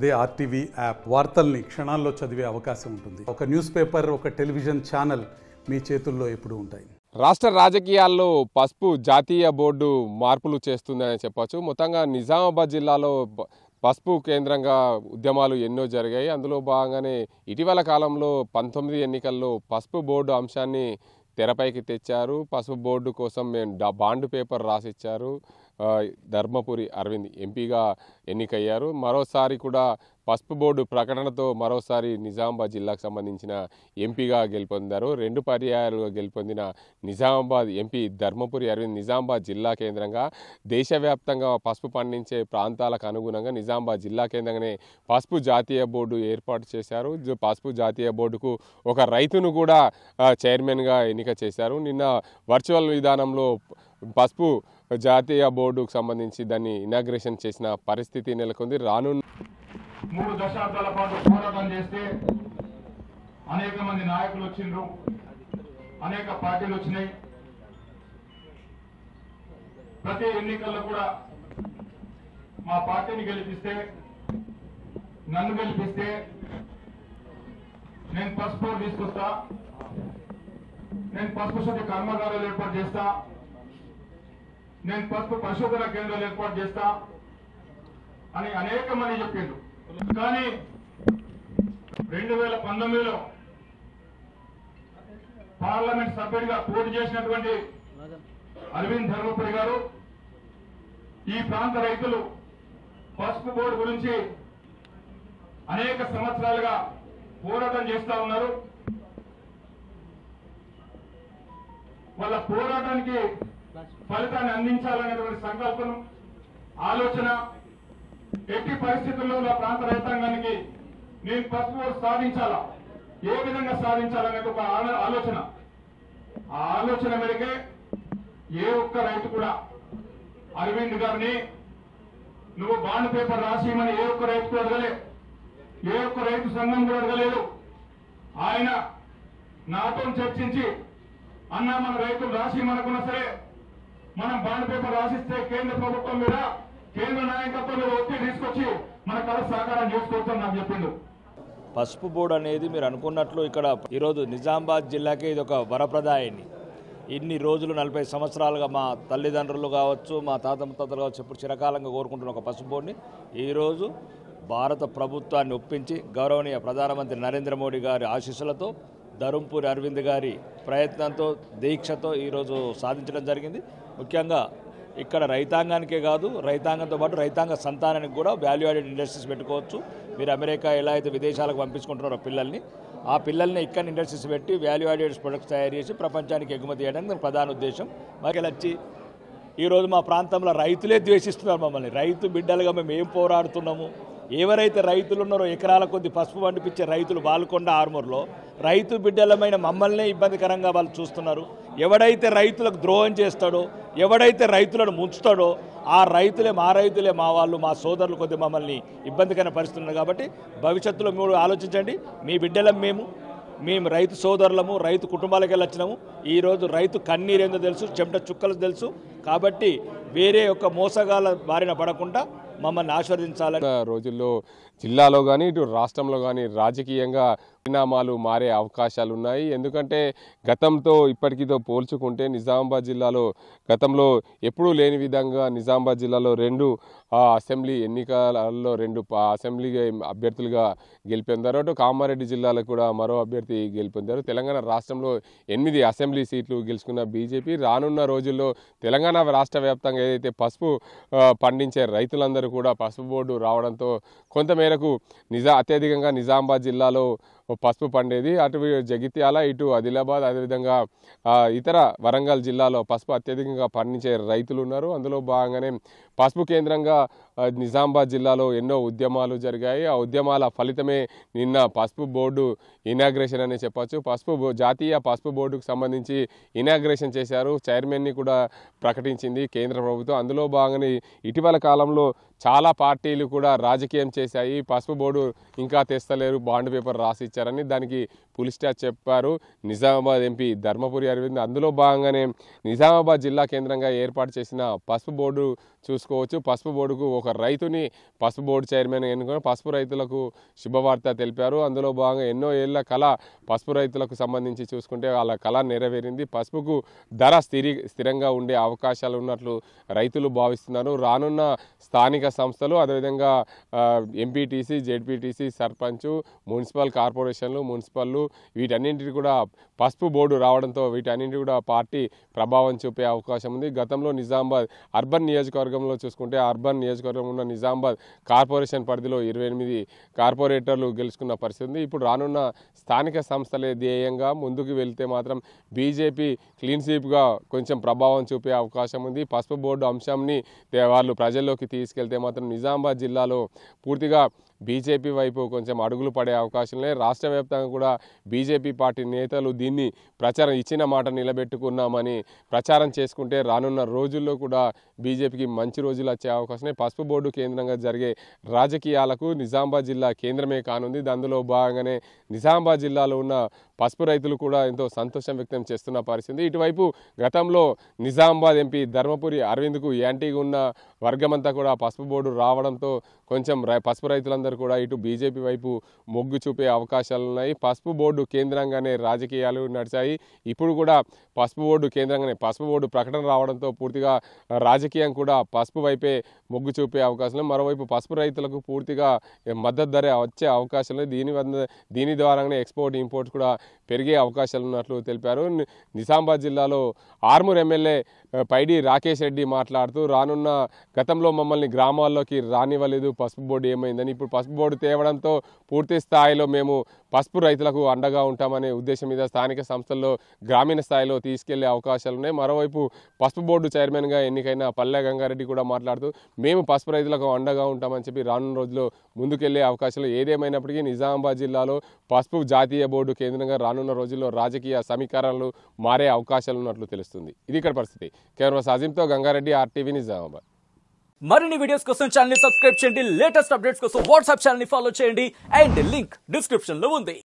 అదే RTV app వార్తల్ని క్షణాల్లో చదివే అవకాశం ఉంటుంది. ఒక న్యూస్ పేపర్, ఒక టెలివిజన్ ఛానల్ మీ చేతుల్లో ఎప్పుడూ ఉంటాయి. రాష్ట్ర రాజకీయాల్లో పసుపు జాతీయ బోర్డు మార్పులు చేస్తుందని చెప్పొచ్చు. మొత్తంగా నిజామాబాద్ జిల్లాలో పసుపు కేంద్రంగా ఉద్యమాలు ఎన్నో జరిగాయి. అందులో భాగంగానే ఇటీవల కాలంలో 19 ఎన్నికల్లో పసుపు బోర్డు అంశాన్ని తెరపైకి తెచ్చారు. పసుపు బోర్డు కోసం మేము బాండ్ పేపర్ రాసిచ్చారు. ధర్మపురి అరవింద్ ఎంపీగా ఎన్నికయ్యారు. మరోసారి కూడా పసుపు బోర్డు ప్రకటనతో మరోసారి నిజామాబాద్ జిల్లాకు సంబంధించిన ఎంపీగా గెలుపొందారు. 2 పర్యాయాలుగా గెలుపొందిన నిజామాబాద్ ఎంపీ ధర్మపురి అరవింద్ నిజామాబాద్ జిల్లా కేంద్రంగా దేశవ్యాప్తంగా పసుపు పండించే ప్రాంతాలకు అనుగుణంగా నిజామాబాద్ జిల్లా కేంద్రంగానే పసుపు జాతీయ బోర్డు ఏర్పాటు చేశారు. పసుపు జాతీయ బోర్డుకు ఒక రైతును కూడా చైర్మన్గా ఎన్నిక చేశారు. నిన్న వర్చువల్ విధానంలో పసుపు జాతీయ బోర్డుకు సంబంధించి దాన్ని ఇనాగ్రేషన్ చేసిన పరిస్థితి నెలకొంది. రానున్న 3 దశాబ్దాల పాటు పోరాటం చేస్తే అనేక మంది నాయకులు వచ్చిండ్రు, అనేక పార్టీలు వచ్చినాయి. ప్రతి ఎన్నికల్లో కూడా మా పార్టీని గెలిపిస్తే, నన్ను గెలిపిస్తే నేను పసుపు బోర్డు తీసుకొస్తా, నేను పసుపు శుద్ధి కర్మాగారాలు ఏర్పాటు చేస్తా, నేను పసుపు పరిశోధన కేంద్రాలు ఏర్పాటు చేస్తా అని అనేక మంది చెప్పిండ్రు. కానీ 2019లో పార్లమెంట్ సభ్యుడిగా పోటీ చేసినటువంటి అరవింద్ ధర్మపురి గారు ఈ ప్రాంత రైతులు పసుపు బోర్డు గురించి అనేక సంవత్సరాలుగా పోరాటం చేస్తా ఉన్నారు. వాళ్ళ పోరాటానికి ఫలితాన్ని అందించాలనేటువంటి సంకల్పం, ఆలోచన, ఎట్టి పరిస్థితుల్లో నా ప్రాంత రైతాంగానికి నేను పసుపు బోర్డు సాధించాలా, ఏ విధంగా సాధించాలనేది ఒక ఆలోచన. ఆ ఆలోచన మేరకే ఏ ఒక్క రైతు కూడా అరవింద్ గారిని నువ్వు బాండ్ పేపర్ రాసిమని ఏ ఒక్క రైతు కూడా అడగలే, ఏ ఒక్క రైతు సంఘం కూడా అడగలేదు. ఆయన నాతో చర్చించి అన్నా మన రైతులు రాసిమనుకున్నా సరే మనం బాండ్ పేపర్ రాసిస్తే కేంద్ర ప్రభుత్వం మీద, కేంద్ర నాయకత్వం మీద ఒత్తిడి తీసుకొచ్చి మన కళ సహకారం చేసుకోవచ్చని నాకు చెప్పిండు. పసుపు బోర్డు అనేది మీరు అనుకున్నట్లు ఇక్కడ ఈరోజు నిజామాబాద్ జిల్లాకే ఇది ఒక వరప్రదాయాన్ని. ఇన్ని రోజులు 40 సంవత్సరాలుగా మా తల్లిదండ్రులు కావచ్చు, మా తాత ముత్తాతలు కావచ్చు, ఇప్పుడు చిరకాలంగా కోరుకుంటున్న ఒక పసుపు బోర్డుని ఈరోజు భారత ప్రభుత్వాన్ని ఒప్పించి గౌరవనీయ ప్రధానమంత్రి నరేంద్ర మోడీ గారి ఆశీస్సులతో, ధర్మపురి అరవింద్ గారి ప్రయత్నంతో, దీక్షతో ఈరోజు సాధించడం జరిగింది. ముఖ్యంగా ఇక్కడ రైతాంగానికే కాదు, రైతాంగంతో పాటు రైతాంగ సంతానానికి కూడా వాల్యూ యాడెడ్ ఇండస్ట్రీస్ పెట్టుకోవచ్చు. మీరు అమెరికా ఎలా అయితే విదేశాలకు పంపించుకుంటున్నారో పిల్లల్ని, ఆ పిల్లల్ని ఇక్కడ ఇండస్ట్రీస్ పెట్టి వాల్యూ యాడెడ్ ప్రొడక్ట్స్ తయారు చేసి ప్రపంచానికి ఎగుమతి చేయడానికి దాని ప్రధాన ఉద్దేశం. మరి వచ్చి ఈరోజు మా ప్రాంతంలో రైతులే ద్వేషిస్తున్నారు మమ్మల్ని. రైతు బిడ్డలుగా మేము ఏం పోరాడుతున్నాము? ఎవరైతే రైతులు ఉన్నారో ఎకరాల కొద్ది పసుపు పండిపించే రైతులు బాల్కొండ ఆర్మూర్లో రైతు బిడ్డలమైన మమ్మల్నే ఇబ్బందికరంగా వాళ్ళు చూస్తున్నారు. ఎవడైతే రైతులకు ద్రోహం చేస్తాడో, ఎవడైతే రైతులను ముంచుతాడో ఆ రైతులే మా వాళ్ళు, మా సోదరులు కొద్ది మమ్మల్ని ఇబ్బందికరమైన పరిస్థితులు ఉన్నాయి. కాబట్టి భవిష్యత్తులో మీరు ఆలోచించండి. మీ బిడ్డలం మేము రైతు సోదరులము, రైతు కుటుంబాలకు వెళ్ళి వచ్చినాము. ఈరోజు రైతు కన్నీరేందో తెలుసు, చెమట చుక్కలు తెలుసు. కాబట్టి వేరే ఒక మోసగాల బారిన పడకుండా మమ్మల్ని ఆశీర్వదించాలని రోజుల్లో జిల్లాలో కానీ ఇటు రాష్ట్రంలో కానీ రాజకీయంగా పరిణామాలు మారే అవకాశాలు ఉన్నాయి. ఎందుకంటే గతంతో ఇప్పటికితో పోల్చుకుంటే నిజామాబాద్ జిల్లాలో గతంలో ఎప్పుడూ లేని విధంగా నిజామాబాద్ జిల్లాలో 2 అసెంబ్లీ ఎన్నికలలో 2 అసెంబ్లీ అభ్యర్థులుగా గెలుపొందారు. అటు కామారెడ్డి జిల్లాలో కూడా మరో అభ్యర్థి గెలుపొందారు. తెలంగాణ రాష్ట్రంలో 8 అసెంబ్లీ సీట్లు గెలుచుకున్న బీజేపీ రానున్న రోజుల్లో తెలంగాణ రాష్ట్ర వ్యాప్తంగా ఏదైతే పసుపు పండించే రైతులందరూ కూడా పసుపు బోర్డు రావడంతో కొంతమేరకు అత్యధికంగా నిజామాబాద్ జిల్లాలో పసుపు పండేది. అటు జగిత్యాల, ఇటు ఆదిలాబాద్, అదేవిధంగా ఇతర వరంగల్ జిల్లాలో పసుపు అత్యధికంగా పండించే రైతులు ఉన్నారు. అందులో భాగంగానే పసుపు కేంద్రంగా నిజామాబాద్ జిల్లాలో ఎన్నో ఉద్యమాలు జరిగాయి. ఆ ఉద్యమాల ఫలితమే నిన్న పసుపు బోర్డు ఇనాగ్రేషన్ అనే చెప్పచ్చు. జాతీయ పసుపు బోర్డుకు సంబంధించి ఇనాగ్రేషన్ చేశారు. చైర్మన్ని కూడా ప్రకటించింది కేంద్ర ప్రభుత్వం. అందులో భాగంగానే ఇటీవల కాలంలో చాలా పార్టీలు కూడా రాజకీయం చేశాయి. పసుపు బోర్డు ఇంకా తెస్తలేరు, బాండ్ పేపర్ రాసి ఇచ్చారని దానికి పులి స్టాప్ చెప్పారు నిజామాబాద్ ఎంపీ ధర్మపురి అరవింద్. అందులో భాగంగానే నిజామాబాద్ జిల్లా కేంద్రంగా ఏర్పాటు చేసిన పసుపు బోర్డు చూసుకోవచ్చు. పసుపు బోర్డుకు ఒక రైతుని పసుపు బోర్డు చైర్మన్ ఎన్నుకొని పసుపు రైతులకు శుభవార్త తెలిపారు. అందులో భాగంగా ఎన్నో ఏళ్ల కళ పసుపు రైతులకు సంబంధించి చూసుకుంటే వాళ్ళ కళ నెరవేరింది. పసుపుకు ధర స్థిరంగా ఉండే అవకాశాలు ఉన్నట్లు రైతులు భావిస్తున్నారు. రానున్న స్థానిక సంస్థలు అదేవిధంగా ఎంపీటీసీ, జెడ్పీటీసీ, సర్పంచ్, మున్సిపల్ కార్పొరేషన్లు, మున్సిపల్లు వీటన్నింటికి కూడా పసుపు బోర్డు రావడంతో వీటన్నింటి కూడా పార్టీ ప్రభావం చూపే అవకాశం ఉంది. గతంలో నిజామాబాద్ అర్బన్ నియోజకవర్గంలో చూసుకుంటే అర్బన్ నియోజకవర్గం ఉన్న నిజామాబాద్ కార్పొరేషన్ పరిధిలో 28 కార్పొరేటర్లు గెలుచుకున్న పరిస్థితి ఉంది. ఇప్పుడు రానున్న స్థానిక సంస్థలే ధ్యేయంగా ముందుకు వెళ్తే మాత్రం బీజేపీ క్లీన్ స్వీప్గా కొంచెం ప్రభావం చూపే అవకాశం ఉంది. పసుపు బోర్డు అంశాన్ని వాళ్ళు ప్రజల్లోకి తీసుకెళ్తే మాత్రం నిజామాబాద్ జిల్లాలో పూర్తిగా బీజేపీ వైపు కొంచెం అడుగులు పడే అవకాశంలే. రాష్ట్ర వ్యాప్తంగా కూడా బీజేపీ పార్టీ నేతలు దీన్ని ప్రచారం ఇచ్చిన మాట నిలబెట్టుకున్నామని ప్రచారం చేసుకుంటే రానున్న రోజుల్లో కూడా బీజేపీకి మంచి రోజులు వచ్చే అవకాశమే. పసుపు బోర్డు కేంద్రంగా జరిగే రాజకీయాలకు నిజామాబాద్ జిల్లా కేంద్రమే కానుంది. అందులో భాగంగానే నిజామాబాద్ జిల్లాలో ఉన్న పసుపు రైతులు కూడా ఎంతో సంతోషం వ్యక్తం చేస్తున్న పరిస్థితి. ఇటువైపు గతంలో నిజామాబాద్ ఎంపీ ధర్మపురి అరవింద్కు యాంటీగా ఉన్న వర్గమంతా కూడా పసుపు బోర్డు రావడంతో కొంచెం పసుపు రైతులందరూ కూడా ఇటు బీజేపీ వైపు మొగ్గు చూపే అవకాశాలు ఉన్నాయి. పసుపు బోర్డు కేంద్రంగానే రాజకీయాలు నడిచాయి. ఇప్పుడు కూడా పసుపు బోర్డు కేంద్రంగానే పసుపు బోర్డు ప్రకటన రావడంతో పూర్తిగా రాజకీయం కూడా పసుపు వైపే మొగ్గు చూపే అవకాశాలు. మరోవైపు పసుపు రైతులకు పూర్తిగా మద్దతు ధర వచ్చే అవకాశాలు, దీని ద్వారానే ఎక్స్పోర్ట్ ఇంపోర్ట్ కూడా పెరిగే అవకాశాలు ఉన్నట్లు తెలిపారు. నిజామాబాద్ జిల్లాలో ఆర్మూర్ ఎమ్మెల్యే పైడి రాకేష్ రెడ్డి మాట్లాడుతూ రానున్న గతంలో మమ్మల్ని గ్రామాల్లోకి రానివ్వలేదు పసుపు బోర్డు ఏమైందని, ఇప్పుడు పసుపు బోర్డు తేవడంతో పూర్తి స్థాయిలో మేము పసుపు రైతులకు అండగా ఉంటామనే ఉద్దేశం మీద స్థానిక సంస్థల్లో గ్రామీణ స్థాయిలో తీసుకెళ్లే అవకాశాలు ఉన్నాయి. మరోవైపు పసుపు బోర్డు చైర్మన్గా ఎన్నికైన పల్లె గంగారెడ్డి కూడా మాట్లాడుతూ మేము పసుపు రైతులకు అండగా ఉంటామని చెప్పి రానున్న రోజుల్లో ముందుకెళ్లే అవకాశాలు. ఏదేమైనప్పటికీ నిజామాబాద్ జిల్లాలో పసుపు జాతీయ బోర్డు కేంద్రంగా రానున్న రోజుల్లో రాజకీయ సమీకరణలు మారే అవకాశాలు ఉన్నట్లు తెలుస్తుంది. ఇది ఇక్కడ పరిస్థితి. కెమెరా సాజింతో గంగారెడ్డి, RTV నిజామాబాద్. మరిన్ని వీడియోస్ కోసం ఛానల్ ని సబ్స్క్రైబ్ చేయండి. లేటెస్ట్ అప్డేట్స్ కోసం వాట్సాప్ ఛానల్ ని ఫాలో చేయండి. అండ్ లింక్ డిస్క్రిప్షన్ లో ఉంది.